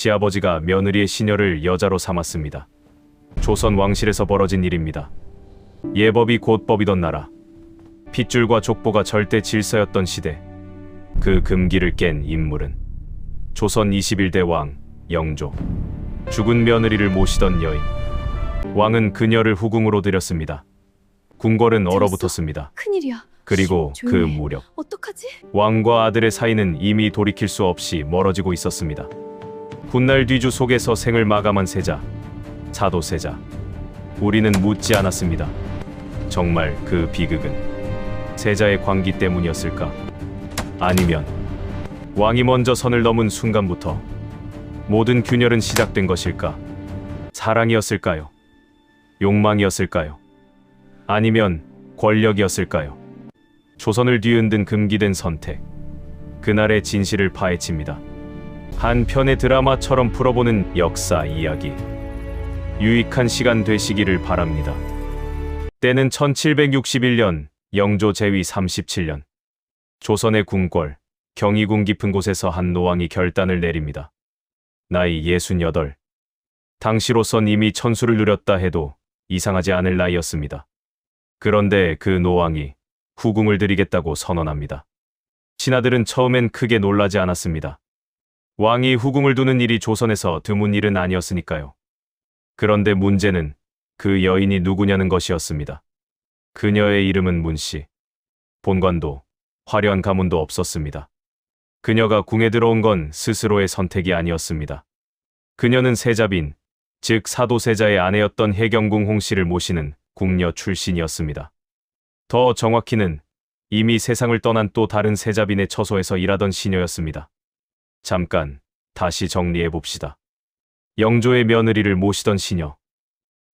시아버지가 며느리의 시녀를 여자로 삼았습니다. 조선 왕실에서 벌어진 일입니다. 예법이 곧 법이던 나라. 핏줄과 족보가 절대 질서였던 시대. 그 금기를 깬 인물은 조선 21대 왕 영조. 죽은 며느리를 모시던 여인. 왕은 그녀를 후궁으로 들였습니다. 궁궐은 얼어붙었습니다. 큰일이야. 그리고 그 조용히 해. 무렵 어떡하지? 왕과 아들의 사이는 이미 돌이킬 수 없이 멀어지고 있었습니다. 훗날 뒤주 속에서 생을 마감한 세자, 사도세자. 우리는 묻지 않았습니다. 정말 그 비극은 세자의 광기 때문이었을까? 아니면 왕이 먼저 선을 넘은 순간부터 모든 균열은 시작된 것일까? 사랑이었을까요? 욕망이었을까요? 아니면 권력이었을까요? 조선을 뒤흔든 금기된 선택. 그날의 진실을 파헤칩니다. 한 편의 드라마처럼 풀어보는 역사 이야기. 유익한 시간 되시기를 바랍니다. 때는 1761년 영조 제위 37년. 조선의 궁궐, 경희궁 깊은 곳에서 한 노왕이 결단을 내립니다. 나이 68. 당시로선 이미 천수를 누렸다 해도 이상하지 않을 나이였습니다. 그런데 그 노왕이 후궁을 드리겠다고 선언합니다. 신하들은 처음엔 크게 놀라지 않았습니다. 왕이 후궁을 두는 일이 조선에서 드문 일은 아니었으니까요. 그런데 문제는 그 여인이 누구냐는 것이었습니다. 그녀의 이름은 문씨. 본관도 화려한 가문도 없었습니다. 그녀가 궁에 들어온 건 스스로의 선택이 아니었습니다. 그녀는 세자빈, 즉 사도세자의 아내였던 해경궁 홍씨를 모시는 궁녀 출신이었습니다. 더 정확히는 이미 세상을 떠난 또 다른 세자빈의 처소에서 일하던 시녀였습니다. 잠깐 다시 정리해 봅시다. 영조의 며느리를 모시던 시녀.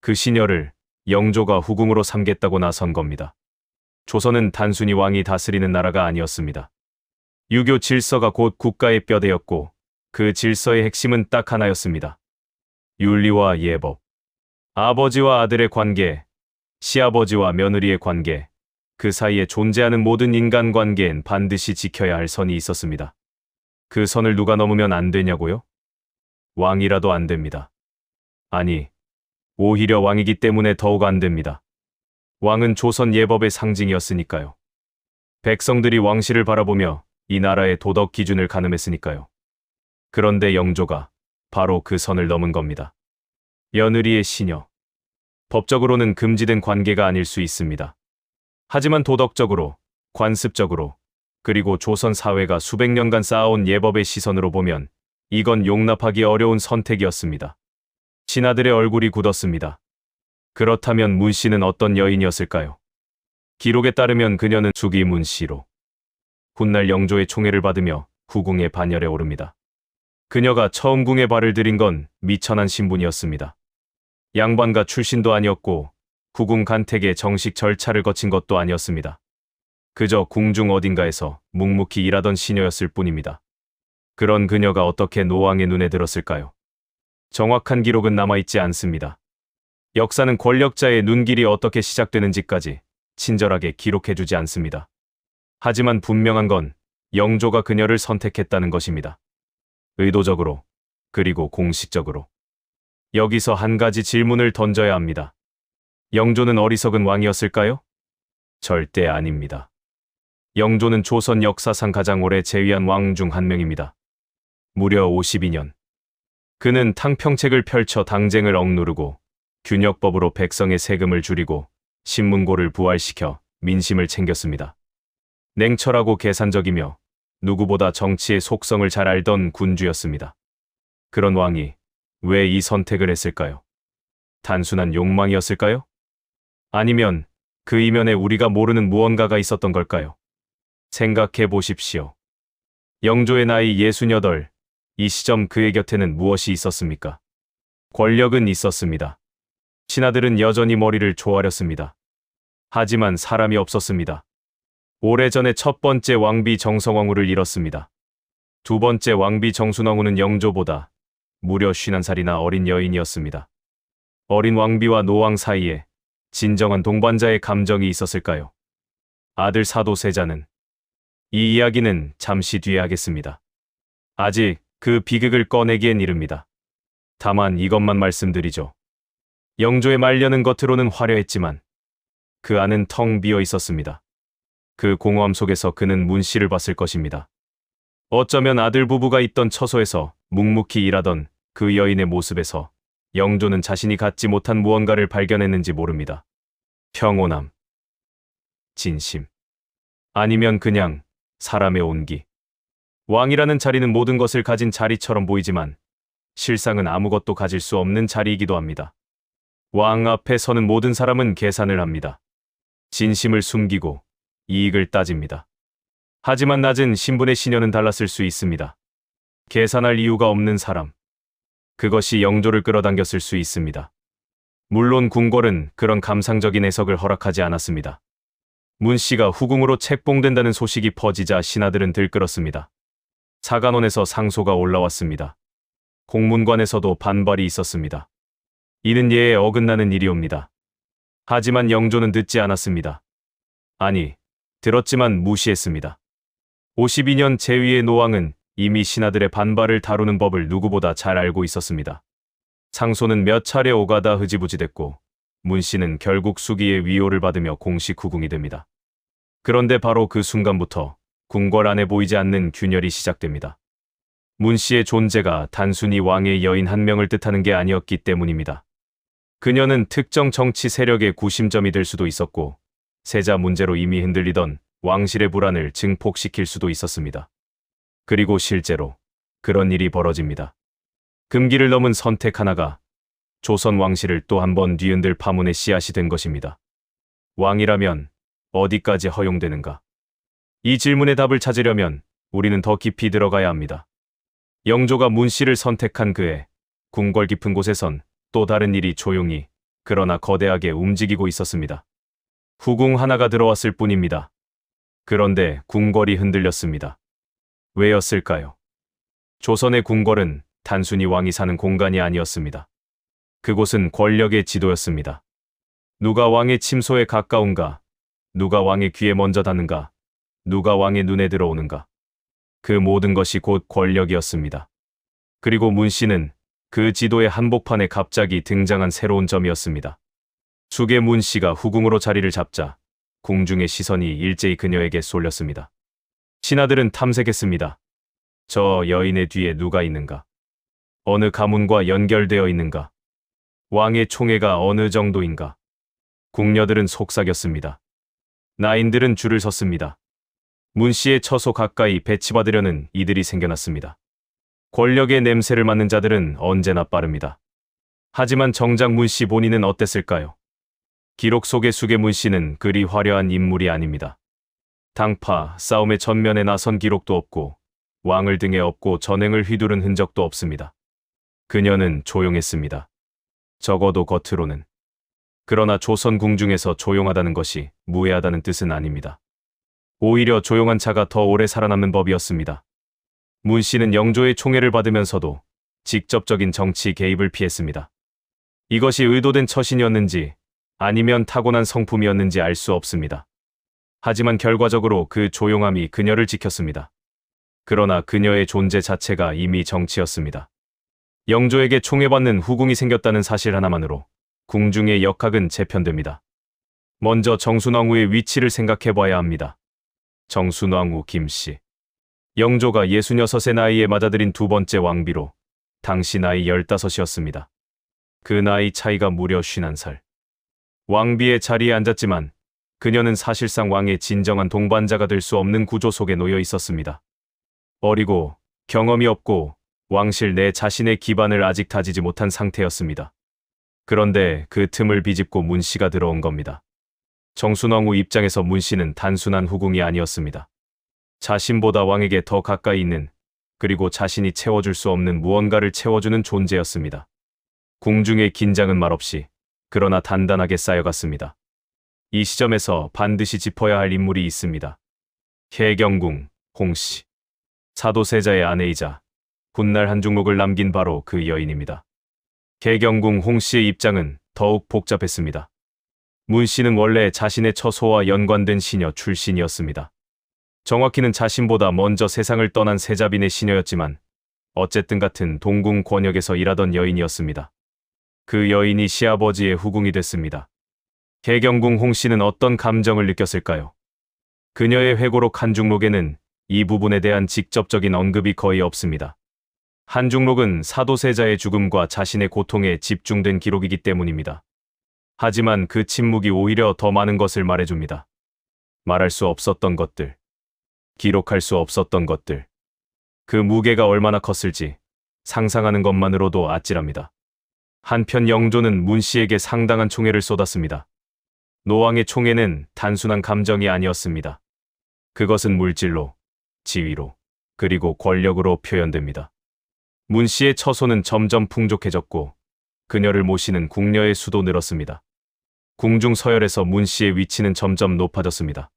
그 시녀를 영조가 후궁으로 삼겠다고 나선 겁니다. 조선은 단순히 왕이 다스리는 나라가 아니었습니다. 유교 질서가 곧 국가의 뼈대였고 그 질서의 핵심은 딱 하나였습니다. 윤리와 예법. 아버지와 아들의 관계, 시아버지와 며느리의 관계, 그 사이에 존재하는 모든 인간관계엔 반드시 지켜야 할 선이 있었습니다. 그 선을 누가 넘으면 안 되냐고요? 왕이라도 안 됩니다. 아니, 오히려 왕이기 때문에 더욱 안 됩니다. 왕은 조선 예법의 상징이었으니까요. 백성들이 왕실을 바라보며 이 나라의 도덕 기준을 가늠했으니까요. 그런데 영조가 바로 그 선을 넘은 겁니다. 며느리의 시녀. 법적으로는 금지된 관계가 아닐 수 있습니다. 하지만 도덕적으로, 관습적으로, 그리고 조선 사회가 수백 년간 쌓아온 예법의 시선으로 보면 이건 용납하기 어려운 선택이었습니다. 신하들의 얼굴이 굳었습니다. 그렇다면 문씨는 어떤 여인이었을까요? 기록에 따르면 그녀는 수기 문씨로 훗날 영조의 총애를 받으며 후궁의 반열에 오릅니다. 그녀가 처음 궁에 발을 들인 건 미천한 신분이었습니다. 양반가 출신도 아니었고 후궁 간택의 정식 절차를 거친 것도 아니었습니다. 그저 궁중 어딘가에서 묵묵히 일하던 시녀였을 뿐입니다. 그런 그녀가 어떻게 노왕의 눈에 들었을까요? 정확한 기록은 남아있지 않습니다. 역사는 권력자의 눈길이 어떻게 시작되는지까지 친절하게 기록해주지 않습니다. 하지만 분명한 건 영조가 그녀를 선택했다는 것입니다. 의도적으로, 그리고 공식적으로. 여기서 한 가지 질문을 던져야 합니다. 영조는 어리석은 왕이었을까요? 절대 아닙니다. 영조는 조선 역사상 가장 오래 재위한 왕 중 한 명입니다. 무려 52년. 그는 탕평책을 펼쳐 당쟁을 억누르고 균역법으로 백성의 세금을 줄이고 신문고를 부활시켜 민심을 챙겼습니다. 냉철하고 계산적이며 누구보다 정치의 속성을 잘 알던 군주였습니다. 그런 왕이 왜 이 선택을 했을까요? 단순한 욕망이었을까요? 아니면 그 이면에 우리가 모르는 무언가가 있었던 걸까요? 생각해 보십시오. 영조의 나이 68, 이 시점 그의 곁에는 무엇이 있었습니까? 권력은 있었습니다. 신하들은 여전히 머리를 조아렸습니다. 하지만 사람이 없었습니다. 오래전에 첫 번째 왕비 정성왕후를 잃었습니다. 두 번째 왕비 정순왕후는 영조보다 무려 51살이나 어린 여인이었습니다. 어린 왕비와 노왕 사이에 진정한 동반자의 감정이 있었을까요? 아들 사도세자는 이 이야기는 잠시 뒤에 하겠습니다. 아직 그 비극을 꺼내기엔 이릅니다. 다만 이것만 말씀드리죠. 영조의 말년은 겉으로는 화려했지만 그 안은 텅 비어 있었습니다. 그 공허함 속에서 그는 문씨를 봤을 것입니다. 어쩌면 아들 부부가 있던 처소에서 묵묵히 일하던 그 여인의 모습에서 영조는 자신이 갖지 못한 무언가를 발견했는지 모릅니다. 평온함, 진심, 아니면 그냥 사람의 온기. 왕이라는 자리는 모든 것을 가진 자리처럼 보이지만 실상은 아무것도 가질 수 없는 자리이기도 합니다. 왕 앞에 서는 모든 사람은 계산을 합니다. 진심을 숨기고 이익을 따집니다. 하지만 낮은 신분의 시녀는 달랐을 수 있습니다. 계산할 이유가 없는 사람. 그것이 영조를 끌어당겼을 수 있습니다. 물론 궁궐은 그런 감상적인 해석을 허락하지 않았습니다. 문씨가 후궁으로 책봉된다는 소식이 퍼지자 신하들은 들끓었습니다. 사간원에서 상소가 올라왔습니다. 공문관에서도 반발이 있었습니다. 이는 예에 어긋나는 일이옵니다. 하지만 영조는 듣지 않았습니다. 아니, 들었지만 무시했습니다. 52년 제위의 노왕은 이미 신하들의 반발을 다루는 법을 누구보다 잘 알고 있었습니다. 상소는 몇 차례 오가다 흐지부지됐고 문씨는 결국 수기의 위호를 받으며 공식 후궁이 됩니다. 그런데 바로 그 순간부터 궁궐 안에 보이지 않는 균열이 시작됩니다. 문씨의 존재가 단순히 왕의 여인 한 명을 뜻하는 게 아니었기 때문입니다. 그녀는 특정 정치 세력의 구심점이 될 수도 있었고 세자 문제로 이미 흔들리던 왕실의 불안을 증폭시킬 수도 있었습니다. 그리고 실제로 그런 일이 벌어집니다. 금기를 넘은 선택 하나가 조선 왕실을 또 한 번 뒤흔들 파문의 씨앗이 된 것입니다. 왕이라면 어디까지 허용되는가? 이 질문의 답을 찾으려면 우리는 더 깊이 들어가야 합니다. 영조가 문씨를 선택한 그해 궁궐 깊은 곳에선 또 다른 일이 조용히 그러나 거대하게 움직이고 있었습니다. 후궁 하나가 들어왔을 뿐입니다. 그런데 궁궐이 흔들렸습니다. 왜였을까요? 조선의 궁궐은 단순히 왕이 사는 공간이 아니었습니다. 그곳은 권력의 지도였습니다. 누가 왕의 침소에 가까운가? 누가 왕의 귀에 먼저 닿는가? 누가 왕의 눈에 들어오는가? 그 모든 것이 곧 권력이었습니다. 그리고 문씨는 그 지도의 한복판에 갑자기 등장한 새로운 점이었습니다. 숙의 문씨가 후궁으로 자리를 잡자 궁중의 시선이 일제히 그녀에게 쏠렸습니다. 신하들은 탐색했습니다. 저 여인의 뒤에 누가 있는가? 어느 가문과 연결되어 있는가? 왕의 총애가 어느 정도인가? 궁녀들은 속삭였습니다. 나인들은 줄을 섰습니다. 문씨의 처소 가까이 배치받으려는 이들이 생겨났습니다. 권력의 냄새를 맡는 자들은 언제나 빠릅니다. 하지만 정작 문씨 본인은 어땠을까요? 기록 속의 숙의 문씨는 그리 화려한 인물이 아닙니다. 당파, 싸움의 전면에 나선 기록도 없고 왕을 등에 업고 전행을 휘두른 흔적도 없습니다. 그녀는 조용했습니다. 적어도 겉으로는. 그러나 조선 궁중에서 조용하다는 것이 무해하다는 뜻은 아닙니다. 오히려 조용한 자가 더 오래 살아남는 법이었습니다. 문씨는 영조의 총애를 받으면서도 직접적인 정치 개입을 피했습니다. 이것이 의도된 처신이었는지 아니면 타고난 성품이었는지 알 수 없습니다. 하지만 결과적으로 그 조용함이 그녀를 지켰습니다. 그러나 그녀의 존재 자체가 이미 정치였습니다. 영조에게 총애받는 후궁이 생겼다는 사실 하나만으로 궁중의 역학은 재편됩니다. 먼저 정순왕후의 위치를 생각해봐야 합니다. 정순왕후 김씨. 영조가 66의 나이에 맞아들인 두 번째 왕비로 당시 나이 15이었습니다. 그 나이 차이가 무려 51살. 왕비의 자리에 앉았지만 그녀는 사실상 왕의 진정한 동반자가 될 수 없는 구조 속에 놓여 있었습니다. 어리고 경험이 없고 왕실 내 자신의 기반을 아직 다지지 못한 상태였습니다. 그런데 그 틈을 비집고 문씨가 들어온 겁니다. 정순왕후 입장에서 문씨는 단순한 후궁이 아니었습니다. 자신보다 왕에게 더 가까이 있는, 그리고 자신이 채워줄 수 없는 무언가를 채워주는 존재였습니다. 궁중의 긴장은 말없이 그러나 단단하게 쌓여갔습니다. 이 시점에서 반드시 짚어야 할 인물이 있습니다. 혜경궁 홍씨. 사도세자의 아내이자 훗날 한 종목을 남긴 바로 그 여인입니다. 혜경궁 홍씨의 입장은 더욱 복잡했습니다. 문씨는 원래 자신의 처소와 연관된 시녀 출신이었습니다. 정확히는 자신보다 먼저 세상을 떠난 세자빈의 시녀였지만 어쨌든 같은 동궁 권역에서 일하던 여인이었습니다. 그 여인이 시아버지의 후궁이 됐습니다. 개경궁 홍씨는 어떤 감정을 느꼈을까요? 그녀의 회고록 한중록에는 이 부분에 대한 직접적인 언급이 거의 없습니다. 한중록은 사도세자의 죽음과 자신의 고통에 집중된 기록이기 때문입니다. 하지만 그 침묵이 오히려 더 많은 것을 말해줍니다. 말할 수 없었던 것들, 기록할 수 없었던 것들, 그 무게가 얼마나 컸을지 상상하는 것만으로도 아찔합니다. 한편 영조는 문 씨에게 상당한 총애를 쏟았습니다. 노왕의 총애는 단순한 감정이 아니었습니다. 그것은 물질로, 지위로, 그리고 권력으로 표현됩니다. 문 씨의 처소는 점점 풍족해졌고 그녀를 모시는 궁녀의 수도 늘었습니다. 궁중 서열에서 문 씨의 위치는 점점 높아졌습니다.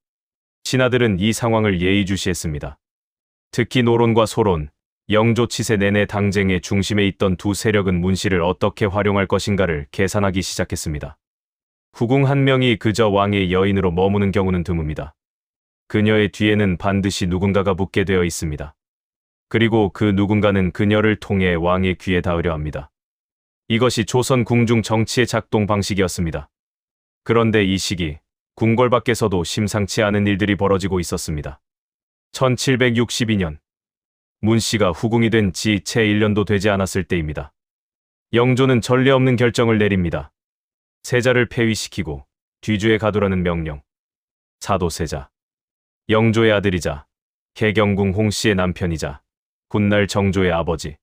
신하들은 이 상황을 예의주시했습니다. 특히 노론과 소론, 영조 치세 내내 당쟁의 중심에 있던 두 세력은 문 씨를 어떻게 활용할 것인가를 계산하기 시작했습니다. 후궁 한 명이 그저 왕의 여인으로 머무는 경우는 드뭅니다. 그녀의 뒤에는 반드시 누군가가 붙게 되어 있습니다. 그리고 그 누군가는 그녀를 통해 왕의 귀에 닿으려 합니다. 이것이 조선 궁중 정치의 작동 방식이었습니다. 그런데 이 시기, 궁궐 밖에서도 심상치 않은 일들이 벌어지고 있었습니다. 1762년, 문 씨가 후궁이 된 지 채 1년도 되지 않았을 때입니다. 영조는 전례 없는 결정을 내립니다. 세자를 폐위시키고 뒤주에 가두라는 명령. 사도세자, 영조의 아들이자 개경궁 홍씨의 남편이자 훗날 정조의 아버지.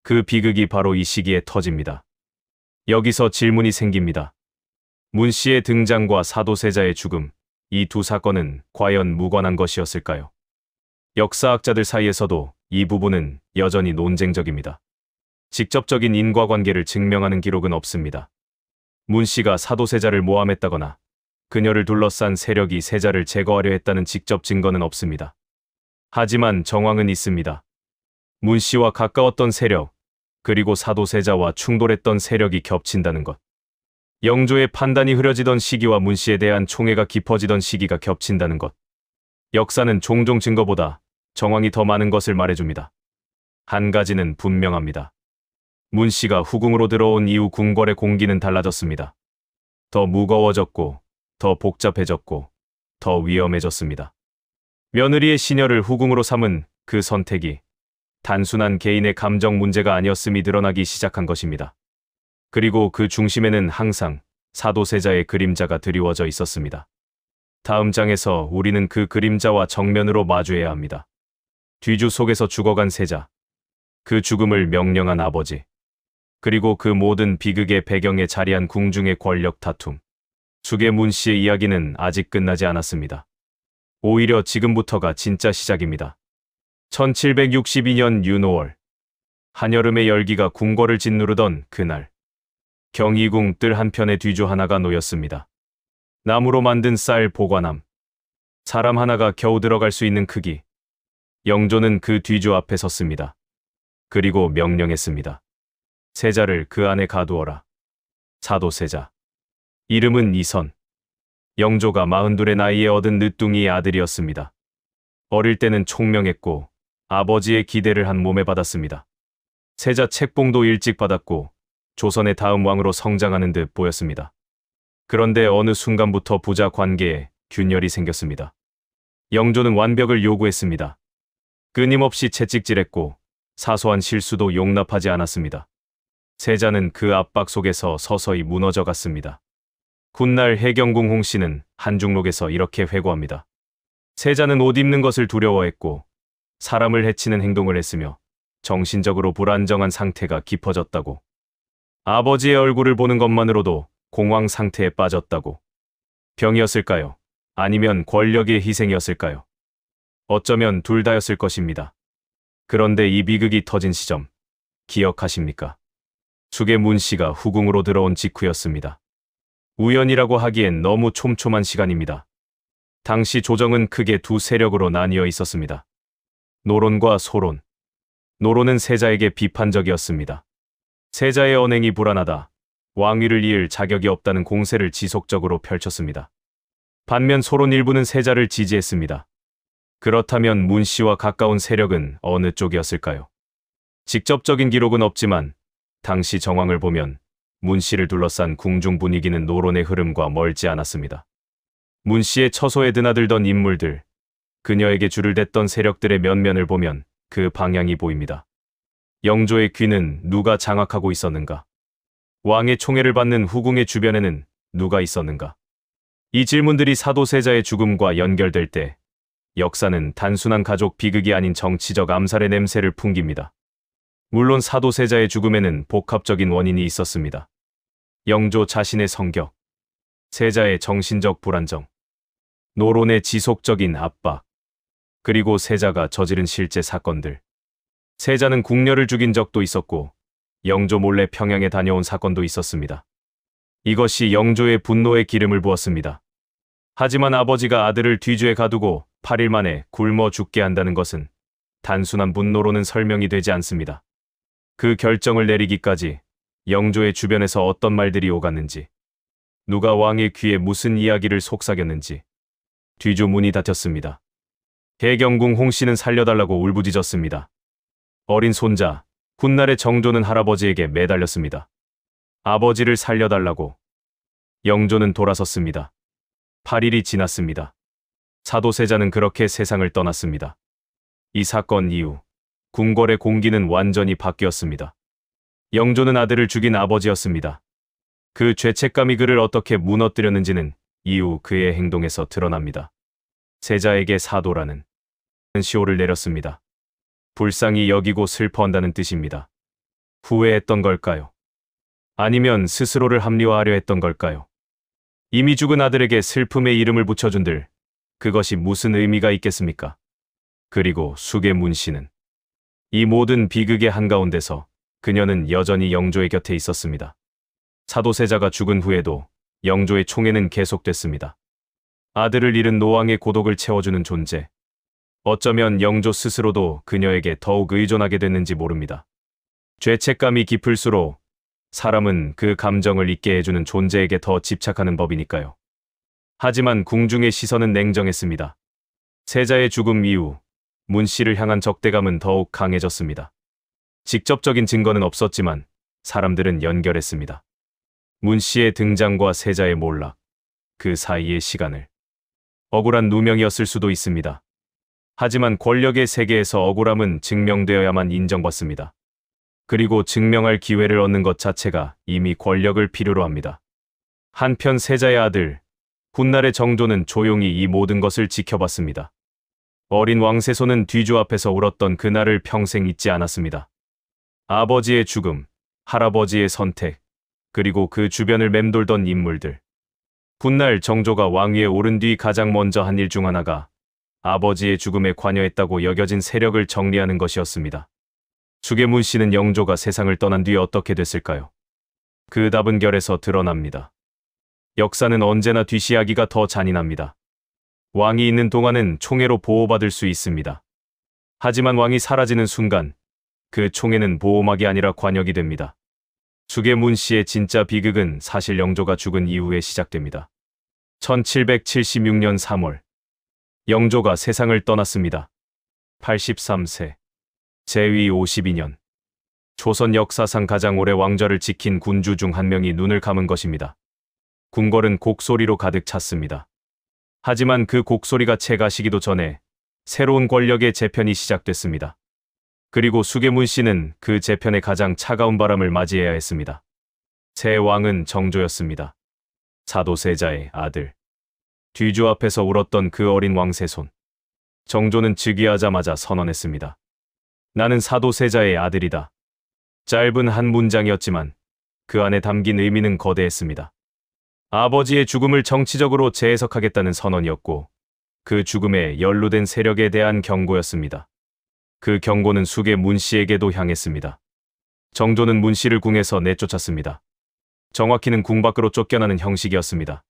그 비극이 바로 이 시기에 터집니다. 여기서 질문이 생깁니다. 문 씨의 등장과 사도세자의 죽음, 이 두 사건은 과연 무관한 것이었을까요? 역사학자들 사이에서도 이 부분은 여전히 논쟁적입니다. 직접적인 인과관계를 증명하는 기록은 없습니다. 문 씨가 사도세자를 모함했다거나 그녀를 둘러싼 세력이 세자를 제거하려 했다는 직접 증거는 없습니다. 하지만 정황은 있습니다. 문 씨와 가까웠던 세력, 그리고 사도세자와 충돌했던 세력이 겹친다는 것. 영조의 판단이 흐려지던 시기와 문 씨에 대한 총애가 깊어지던 시기가 겹친다는 것. 역사는 종종 증거보다 정황이 더 많은 것을 말해줍니다. 한 가지는 분명합니다. 문 씨가 후궁으로 들어온 이후 궁궐의 공기는 달라졌습니다. 더 무거워졌고, 더 복잡해졌고, 더 위험해졌습니다. 며느리의 시녀를 후궁으로 삼은 그 선택이 단순한 개인의 감정 문제가 아니었음이 드러나기 시작한 것입니다. 그리고 그 중심에는 항상 사도세자의 그림자가 드리워져 있었습니다. 다음 장에서 우리는 그 그림자와 정면으로 마주해야 합니다. 뒤주 속에서 죽어간 세자, 그 죽음을 명령한 아버지, 그리고 그 모든 비극의 배경에 자리한 궁중의 권력 다툼. 숙의 문 씨의 이야기는 아직 끝나지 않았습니다. 오히려 지금부터가 진짜 시작입니다. 1762년 윤5월, 한여름의 열기가 궁궐을 짓누르던 그날, 경희궁 뜰 한편에 뒤주 하나가 놓였습니다. 나무로 만든 쌀 보관함, 사람 하나가 겨우 들어갈 수 있는 크기. 영조는 그 뒤주 앞에 섰습니다. 그리고 명령했습니다. 세자를 그 안에 가두어라. 사도세자. 이름은 이선. 영조가 42의 나이에 얻은 늦둥이의 아들이었습니다. 어릴 때는 총명했고 아버지의 기대를 한 몸에 받았습니다. 세자 책봉도 일찍 받았고 조선의 다음 왕으로 성장하는 듯 보였습니다. 그런데 어느 순간부터 부자 관계에 균열이 생겼습니다. 영조는 완벽을 요구했습니다. 끊임없이 채찍질했고 사소한 실수도 용납하지 않았습니다. 세자는 그 압박 속에서 서서히 무너져 갔습니다. 훗날 해경궁 홍씨는 한중록에서 이렇게 회고합니다. 세자는 옷 입는 것을 두려워했고 사람을 해치는 행동을 했으며 정신적으로 불안정한 상태가 깊어졌다고. 아버지의 얼굴을 보는 것만으로도 공황 상태에 빠졌다고. 병이었을까요? 아니면 권력의 희생이었을까요? 어쩌면 둘 다였을 것입니다. 그런데 이 비극이 터진 시점, 기억하십니까? 숙의 문 씨가 후궁으로 들어온 직후였습니다. 우연이라고 하기엔 너무 촘촘한 시간입니다. 당시 조정은 크게 두 세력으로 나뉘어 있었습니다. 노론과 소론. 노론은 세자에게 비판적이었습니다. 세자의 언행이 불안하다, 왕위를 이을 자격이 없다는 공세를 지속적으로 펼쳤습니다. 반면 소론 일부는 세자를 지지했습니다. 그렇다면 문 씨와 가까운 세력은 어느 쪽이었을까요? 직접적인 기록은 없지만 당시 정황을 보면 문 씨를 둘러싼 궁중 분위기는 노론의 흐름과 멀지 않았습니다. 문 씨의 처소에 드나들던 인물들, 그녀에게 줄을 댔던 세력들의 면면을 보면 그 방향이 보입니다. 영조의 귀는 누가 장악하고 있었는가? 왕의 총애를 받는 후궁의 주변에는 누가 있었는가? 이 질문들이 사도세자의 죽음과 연결될 때 역사는 단순한 가족 비극이 아닌 정치적 암살의 냄새를 풍깁니다. 물론 사도세자의 죽음에는 복합적인 원인이 있었습니다. 영조 자신의 성격, 세자의 정신적 불안정, 노론의 지속적인 압박, 그리고 세자가 저지른 실제 사건들. 세자는 궁녀를 죽인 적도 있었고 영조 몰래 평양에 다녀온 사건도 있었습니다. 이것이 영조의 분노에 기름을 부었습니다. 하지만 아버지가 아들을 뒤주에 가두고 8일 만에 굶어 죽게 한다는 것은 단순한 분노로는 설명이 되지 않습니다. 그 결정을 내리기까지 영조의 주변에서 어떤 말들이 오갔는지, 누가 왕의 귀에 무슨 이야기를 속삭였는지. 뒤주 문이 닫혔습니다. 해경궁 홍씨는 살려달라고 울부짖었습니다. 어린 손자, 훗날의 정조는 할아버지에게 매달렸습니다. 아버지를 살려달라고. 영조는 돌아섰습니다. 8일이 지났습니다. 사도세자는 그렇게 세상을 떠났습니다. 이 사건 이후 궁궐의 공기는 완전히 바뀌었습니다. 영조는 아들을 죽인 아버지였습니다. 그 죄책감이 그를 어떻게 무너뜨렸는지는 이후 그의 행동에서 드러납니다. 세자에게 사도라는 시호를 내렸습니다. 불쌍히 여기고 슬퍼한다는 뜻입니다. 후회했던 걸까요? 아니면 스스로를 합리화하려 했던 걸까요? 이미 죽은 아들에게 슬픔의 이름을 붙여준들 그것이 무슨 의미가 있겠습니까? 그리고 숙의 문 씨는 이 모든 비극의 한가운데서 그녀는 여전히 영조의 곁에 있었습니다. 사도세자가 죽은 후에도 영조의 총애는 계속됐습니다. 아들을 잃은 노왕의 고독을 채워주는 존재. 어쩌면 영조 스스로도 그녀에게 더욱 의존하게 됐는지 모릅니다. 죄책감이 깊을수록 사람은 그 감정을 잊게 해주는 존재에게 더 집착하는 법이니까요. 하지만 궁중의 시선은 냉정했습니다. 세자의 죽음 이후 문 씨를 향한 적대감은 더욱 강해졌습니다. 직접적인 증거는 없었지만 사람들은 연결했습니다. 문 씨의 등장과 세자의 몰락, 그 사이의 시간을. 억울한 누명이었을 수도 있습니다. 하지만 권력의 세계에서 억울함은 증명되어야만 인정받습니다. 그리고 증명할 기회를 얻는 것 자체가 이미 권력을 필요로 합니다. 한편 세자의 아들, 훗날의 정조는 조용히 이 모든 것을 지켜봤습니다. 어린 왕세손은 뒤주 앞에서 울었던 그날을 평생 잊지 않았습니다. 아버지의 죽음, 할아버지의 선택, 그리고 그 주변을 맴돌던 인물들. 훗날 정조가 왕위에 오른 뒤 가장 먼저 한 일 중 하나가 아버지의 죽음에 관여했다고 여겨진 세력을 정리하는 것이었습니다. 숙의문 씨는 영조가 세상을 떠난 뒤에 어떻게 됐을까요? 그 답은 결에서 드러납니다. 역사는 언제나 뒤시하기가 더 잔인합니다. 왕이 있는 동안은 총애로 보호받을 수 있습니다. 하지만 왕이 사라지는 순간 그 총애는 보호막이 아니라 관역이 됩니다. 숙의문 씨의 진짜 비극은 사실 영조가 죽은 이후에 시작됩니다. 1776년 3월 영조가 세상을 떠났습니다. 83세, 재위 52년. 조선 역사상 가장 오래 왕좌를 지킨 군주 중 한 명이 눈을 감은 것입니다. 궁궐은 곡소리로 가득 찼습니다. 하지만 그 곡소리가 채 가시기도 전에 새로운 권력의 재편이 시작됐습니다. 그리고 숙의문 씨는 그 재편의 가장 차가운 바람을 맞이해야 했습니다. 새 왕은 정조였습니다. 사도세자의 아들. 뒤주 앞에서 울었던 그 어린 왕세손. 정조는 즉위하자마자 선언했습니다. 나는 사도세자의 아들이다. 짧은 한 문장이었지만 그 안에 담긴 의미는 거대했습니다. 아버지의 죽음을 정치적으로 재해석하겠다는 선언이었고 그 죽음에 연루된 세력에 대한 경고였습니다. 그 경고는 숙의 문 씨에게도 향했습니다. 정조는 문 씨를 궁에서 내쫓았습니다. 정확히는 궁 밖으로 쫓겨나는 형식이었습니다.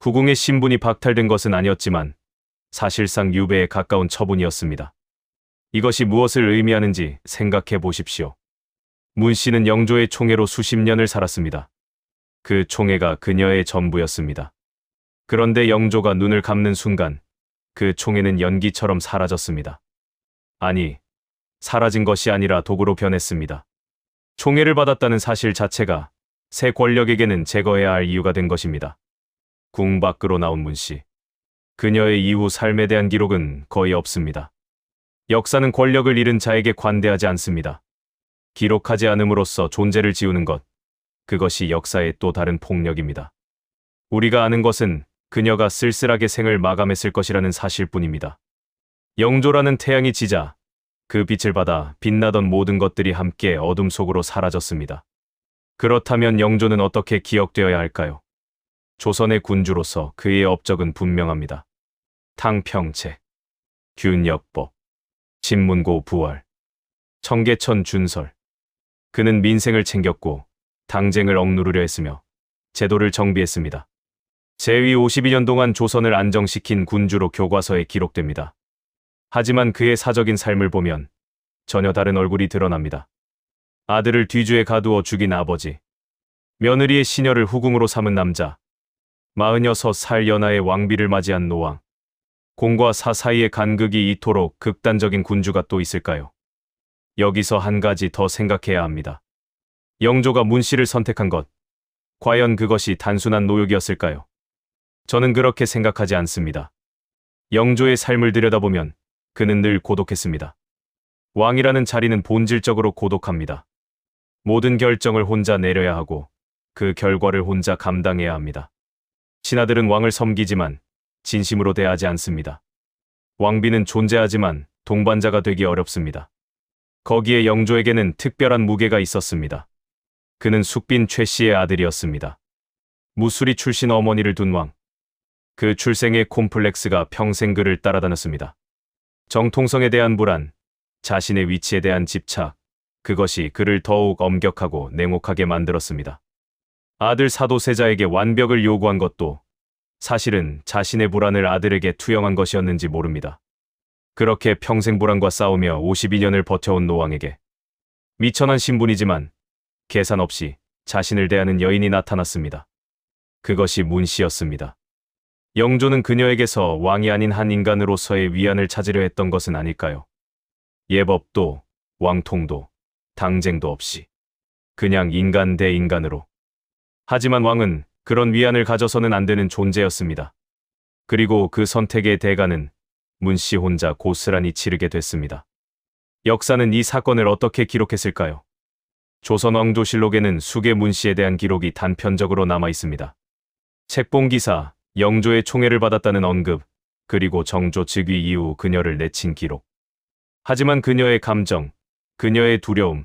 후궁의 신분이 박탈된 것은 아니었지만 사실상 유배에 가까운 처분이었습니다. 이것이 무엇을 의미하는지 생각해 보십시오. 문 씨는 영조의 총애로 수십 년을 살았습니다. 그 총애가 그녀의 전부였습니다. 그런데 영조가 눈을 감는 순간 그 총애는 연기처럼 사라졌습니다. 아니, 사라진 것이 아니라 도구로 변했습니다. 총애를 받았다는 사실 자체가 새 권력에게는 제거해야 할 이유가 된 것입니다. 궁 밖으로 나온 문 씨. 그녀의 이후 삶에 대한 기록은 거의 없습니다. 역사는 권력을 잃은 자에게 관대하지 않습니다. 기록하지 않음으로써 존재를 지우는 것, 그것이 역사의 또 다른 폭력입니다. 우리가 아는 것은 그녀가 쓸쓸하게 생을 마감했을 것이라는 사실뿐입니다. 영조라는 태양이 지자 그 빛을 받아 빛나던 모든 것들이 함께 어둠 속으로 사라졌습니다. 그렇다면 영조는 어떻게 기억되어야 할까요? 조선의 군주로서 그의 업적은 분명합니다. 탕평책, 균역법, 진문고 부활, 청계천 준설. 그는 민생을 챙겼고 당쟁을 억누르려 했으며 제도를 정비했습니다. 제위 52년 동안 조선을 안정시킨 군주로 교과서에 기록됩니다. 하지만 그의 사적인 삶을 보면 전혀 다른 얼굴이 드러납니다. 아들을 뒤주에 가두어 죽인 아버지, 며느리의 시녀를 후궁으로 삼은 남자, 46살 연하의 왕비를 맞이한 노왕, 공과 사 사이의 간극이 이토록 극단적인 군주가 또 있을까요? 여기서 한 가지 더 생각해야 합니다. 영조가 문 씨를 선택한 것, 과연 그것이 단순한 노욕이었을까요? 저는 그렇게 생각하지 않습니다. 영조의 삶을 들여다보면 그는 늘 고독했습니다. 왕이라는 자리는 본질적으로 고독합니다. 모든 결정을 혼자 내려야 하고 그 결과를 혼자 감당해야 합니다. 신하들은 왕을 섬기지만 진심으로 대하지 않습니다. 왕비는 존재하지만 동반자가 되기 어렵습니다. 거기에 영조에게는 특별한 무게가 있었습니다. 그는 숙빈 최 씨의 아들이었습니다. 무수리 출신 어머니를 둔 왕. 그 출생의 콤플렉스가 평생 그를 따라다녔습니다. 정통성에 대한 불안, 자신의 위치에 대한 집착, 그것이 그를 더욱 엄격하고 냉혹하게 만들었습니다. 아들 사도세자에게 완벽을 요구한 것도 사실은 자신의 불안을 아들에게 투영한 것이었는지 모릅니다. 그렇게 평생 불안과 싸우며 52년을 버텨온 노왕에게 미천한 신분이지만 계산 없이 자신을 대하는 여인이 나타났습니다. 그것이 문 씨였습니다. 영조는 그녀에게서 왕이 아닌 한 인간으로서의 위안을 찾으려 했던 것은 아닐까요? 예법도, 왕통도, 당쟁도 없이 그냥 인간 대 인간으로. 하지만 왕은 그런 위안을 가져서는 안 되는 존재였습니다. 그리고 그 선택의 대가는 문 씨 혼자 고스란히 치르게 됐습니다. 역사는 이 사건을 어떻게 기록했을까요? 조선왕조실록에는 숙의 문 씨에 대한 기록이 단편적으로 남아 있습니다. 책봉 기사, 영조의 총애를 받았다는 언급, 그리고 정조 즉위 이후 그녀를 내친 기록. 하지만 그녀의 감정, 그녀의 두려움,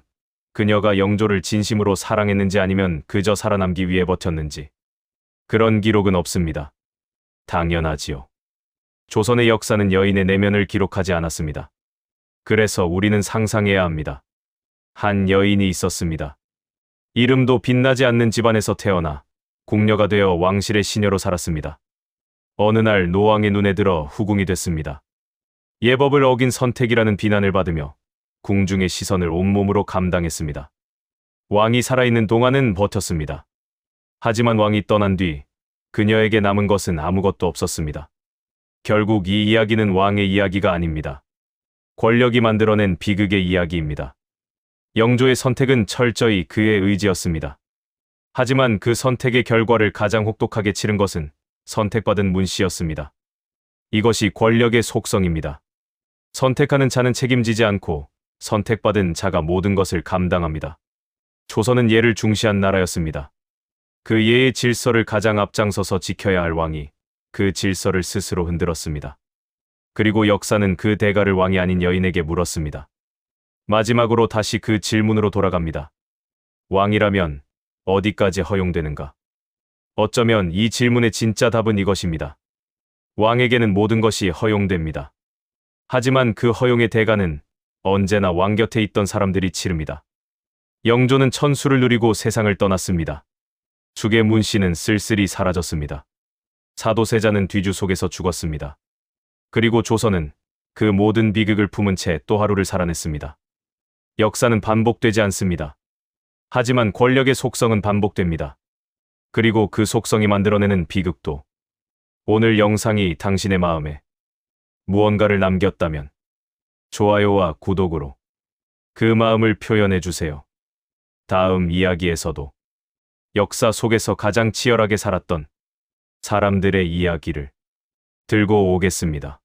그녀가 영조를 진심으로 사랑했는지 아니면 그저 살아남기 위해 버텼는지, 그런 기록은 없습니다. 당연하지요. 조선의 역사는 여인의 내면을 기록하지 않았습니다. 그래서 우리는 상상해야 합니다. 한 여인이 있었습니다. 이름도 빛나지 않는 집안에서 태어나 궁녀가 되어 왕실의 시녀로 살았습니다. 어느 날 노왕의 눈에 들어 후궁이 됐습니다. 예법을 어긴 선택이라는 비난을 받으며 궁중의 시선을 온몸으로 감당했습니다. 왕이 살아있는 동안은 버텼습니다. 하지만 왕이 떠난 뒤 그녀에게 남은 것은 아무것도 없었습니다. 결국 이 이야기는 왕의 이야기가 아닙니다. 권력이 만들어낸 비극의 이야기입니다. 영조의 선택은 철저히 그의 의지였습니다. 하지만 그 선택의 결과를 가장 혹독하게 치른 것은 선택받은 문 씨였습니다. 이것이 권력의 속성입니다. 선택하는 자는 책임지지 않고 선택받은 자가 모든 것을 감당합니다. 조선은 예를 중시한 나라였습니다. 그 예의 질서를 가장 앞장서서 지켜야 할 왕이 그 질서를 스스로 흔들었습니다. 그리고 역사는 그 대가를 왕이 아닌 여인에게 물었습니다. 마지막으로 다시 그 질문으로 돌아갑니다. 왕이라면 어디까지 허용되는가? 어쩌면 이 질문의 진짜 답은 이것입니다. 왕에게는 모든 것이 허용됩니다. 하지만 그 허용의 대가는 언제나 왕 곁에 있던 사람들이 치릅니다. 영조는 천수를 누리고 세상을 떠났습니다. 숙의 문 씨는 쓸쓸히 사라졌습니다. 사도세자는 뒤주 속에서 죽었습니다. 그리고 조선은 그 모든 비극을 품은 채 또 하루를 살아냈습니다. 역사는 반복되지 않습니다. 하지만 권력의 속성은 반복됩니다. 그리고 그 속성이 만들어내는 비극도. 오늘 영상이 당신의 마음에 무언가를 남겼다면 좋아요와 구독으로 그 마음을 표현해 주세요. 다음 이야기에서도 역사 속에서 가장 치열하게 살았던 사람들의 이야기를 들고 오겠습니다.